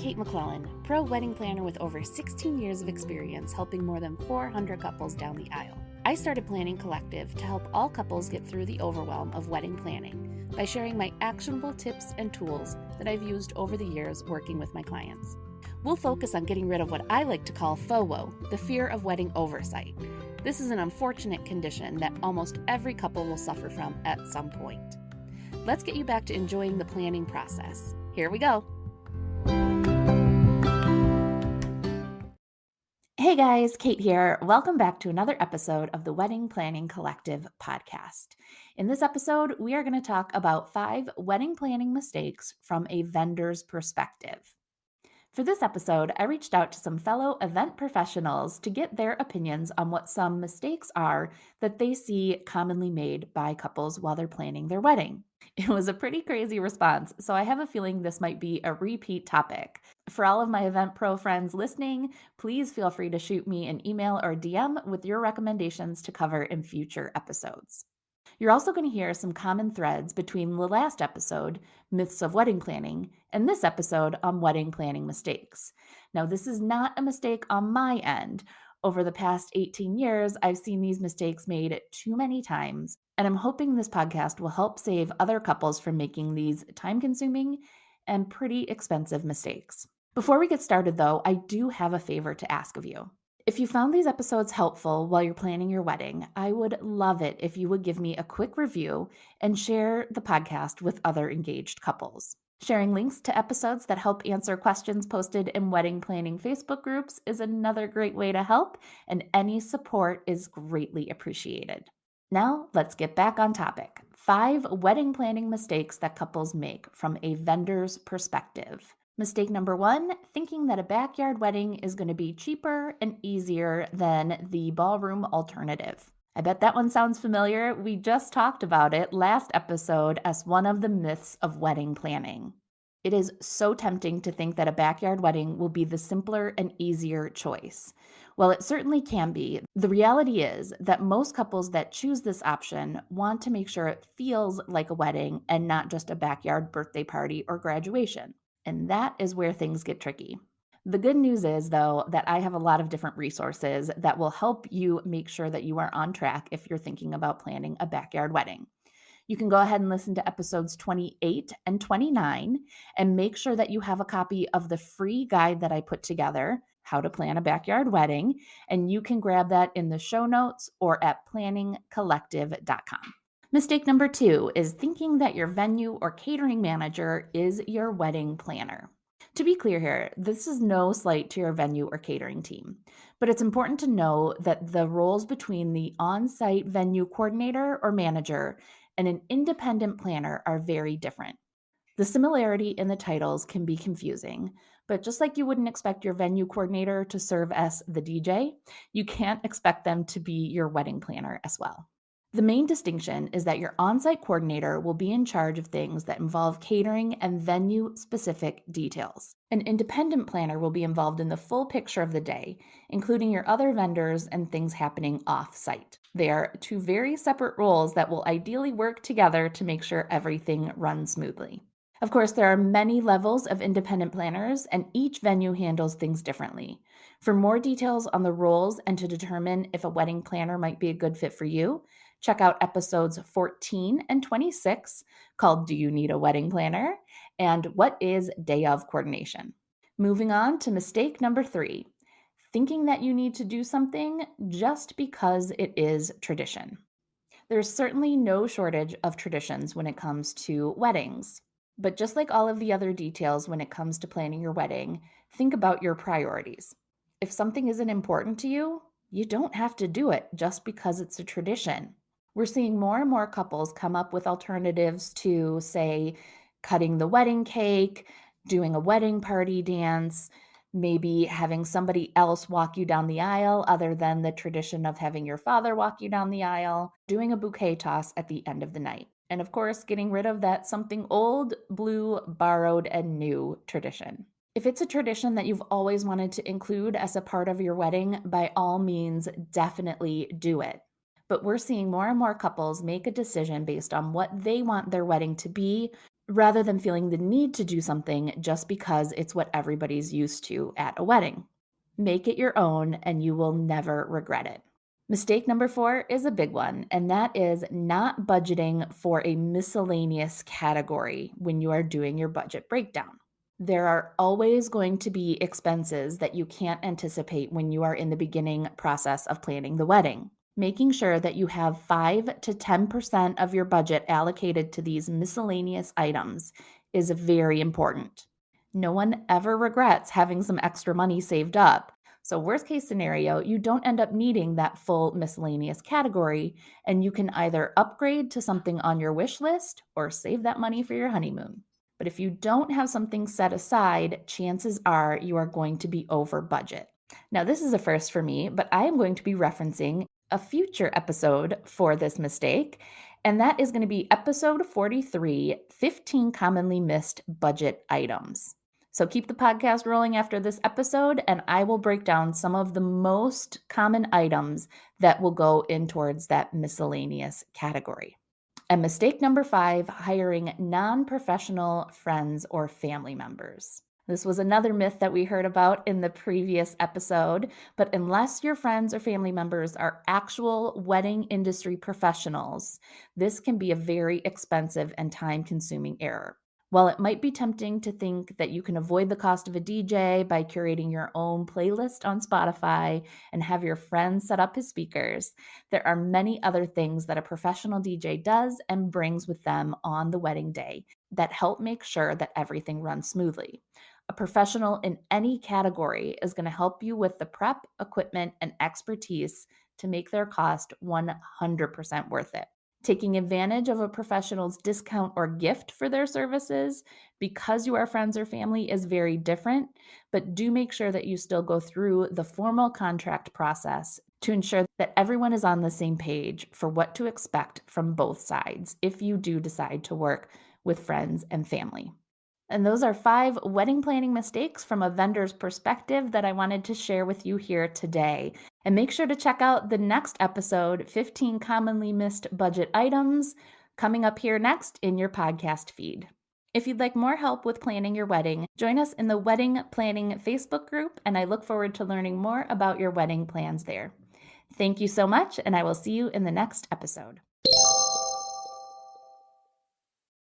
Kate McClellan, pro wedding planner with over 16 years of experience helping more than 400 couples down the aisle. I started Planning Collective to help all couples get through the overwhelm of wedding planning by sharing my actionable tips and tools that I've used over the years working with my clients. We'll focus on getting rid of what I like to call FOWO, the fear of wedding oversight. This is an unfortunate condition that almost every couple will suffer from at some point. Let's get you back to enjoying the planning process. Here we go. Hey guys, Kate here. Welcome back to another episode of the Wedding Planning Collective podcast. In this episode, we are going to talk about 5 wedding planning mistakes from a vendor's perspective. For this episode, I reached out to some fellow event professionals to get their opinions on what some mistakes are that they see commonly made by couples while they're planning their wedding. It was a pretty crazy response, so I have a feeling this might be a repeat topic. For all of my event pro friends listening, please feel free to shoot me an email or DM with your recommendations to cover in future episodes. You're also going to hear some common threads between the last episode, Myths of Wedding Planning, and this episode on wedding planning mistakes. Now, this is not a mistake on my end. Over the past 18 years, I've seen these mistakes made too many times, and I'm hoping this podcast will help save other couples from making these time-consuming and pretty expensive mistakes. Before we get started, though, I do have a favor to ask of you. If you found these episodes helpful while you're planning your wedding, I would love it if you would give me a quick review and share the podcast with other engaged couples. Sharing links to episodes that help answer questions posted in wedding planning Facebook groups is another great way to help, and any support is greatly appreciated. Now, let's get back on topic. 5 wedding planning mistakes that couples make from a vendor's perspective. Mistake number 1, thinking that a backyard wedding is going to be cheaper and easier than the ballroom alternative. I bet that one sounds familiar. We just talked about it last episode as one of the myths of wedding planning. It is so tempting to think that a backyard wedding will be the simpler and easier choice. Well, it certainly can be. The reality is that most couples that choose this option want to make sure it feels like a wedding and not just a backyard birthday party or graduation. And that is where things get tricky. The good news is, though, that I have a lot of different resources that will help you make sure that you are on track if you're thinking about planning a backyard wedding. You can go ahead and listen to episodes 28 and 29 and make sure that you have a copy of the free guide that I put together, How to Plan a Backyard Wedding, and you can grab that in the show notes or at planningcollective.com. Mistake number 2 is thinking that your venue or catering manager is your wedding planner. To be clear here, this is no slight to your venue or catering team, but it's important to know that the roles between the on-site venue coordinator or manager and an independent planner are very different. The similarity in the titles can be confusing, but just like you wouldn't expect your venue coordinator to serve as the DJ, you can't expect them to be your wedding planner as well. The main distinction is that your on-site coordinator will be in charge of things that involve catering and venue-specific details. An independent planner will be involved in the full picture of the day, including your other vendors and things happening off-site. They are 2 very separate roles that will ideally work together to make sure everything runs smoothly. Of course, there are many levels of independent planners, and each venue handles things differently. For more details on the roles and to determine if a wedding planner might be a good fit for you, check out episodes 14 and 26 called Do You Need a Wedding Planner? And What is Day of Coordination? Moving on to mistake number 3, thinking that you need to do something just because it is tradition. There's certainly no shortage of traditions when it comes to weddings. But just like all of the other details when it comes to planning your wedding, think about your priorities. If something isn't important to you, you don't have to do it just because it's a tradition. We're seeing more and more couples come up with alternatives to, say, cutting the wedding cake, doing a wedding party dance, maybe having somebody else walk you down the aisle other than the tradition of having your father walk you down the aisle, doing a bouquet toss at the end of the night. And of course, getting rid of that something old, blue, borrowed, and new tradition. If it's a tradition that you've always wanted to include as a part of your wedding, by all means, definitely do it. But we're seeing more and more couples make a decision based on what they want their wedding to be rather than feeling the need to do something just because it's what everybody's used to at a wedding. Make it your own and you will never regret it. Mistake number 4 is a big one, and that is not budgeting for a miscellaneous category when you are doing your budget breakdown. There are always going to be expenses that you can't anticipate when you are in the beginning process of planning the wedding. Making sure that you have 5 to 10% of your budget allocated to these miscellaneous items is very important. No one ever regrets having some extra money saved up. So, worst case scenario, you don't end up needing that full miscellaneous category, and you can either upgrade to something on your wish list or save that money for your honeymoon. But if you don't have something set aside, chances are you are going to be over budget. Now, this is a first for me, but I am going to be referencing a future episode for this mistake, and that is going to be episode 43, 15 commonly missed budget items. So keep the podcast rolling after this episode, and I will break down some of the most common items that will go in towards that miscellaneous category. And mistake number 5, hiring non professional friends or family members. This was another myth that we heard about in the previous episode, but unless your friends or family members are actual wedding industry professionals, this can be a very expensive and time consuming error. While it might be tempting to think that you can avoid the cost of a DJ by curating your own playlist on Spotify and have your friends set up his speakers, there are many other things that a professional DJ does and brings with them on the wedding day that help make sure that everything runs smoothly. A professional in any category is going to help you with the prep, equipment, and expertise to make their cost 100% worth it. Taking advantage of a professional's discount or gift for their services because you are friends or family is very different, but do make sure that you still go through the formal contract process to ensure that everyone is on the same page for what to expect from both sides if you do decide to work with friends and family. And those are 5 wedding planning mistakes from a vendor's perspective that I wanted to share with you here today. And make sure to check out the next episode, 15 commonly missed budget items, coming up here next in your podcast feed. If you'd like more help with planning your wedding, join us in the Wedding Planning Facebook group, and I look forward to learning more about your wedding plans there. Thank you so much, and I will see you in the next episode.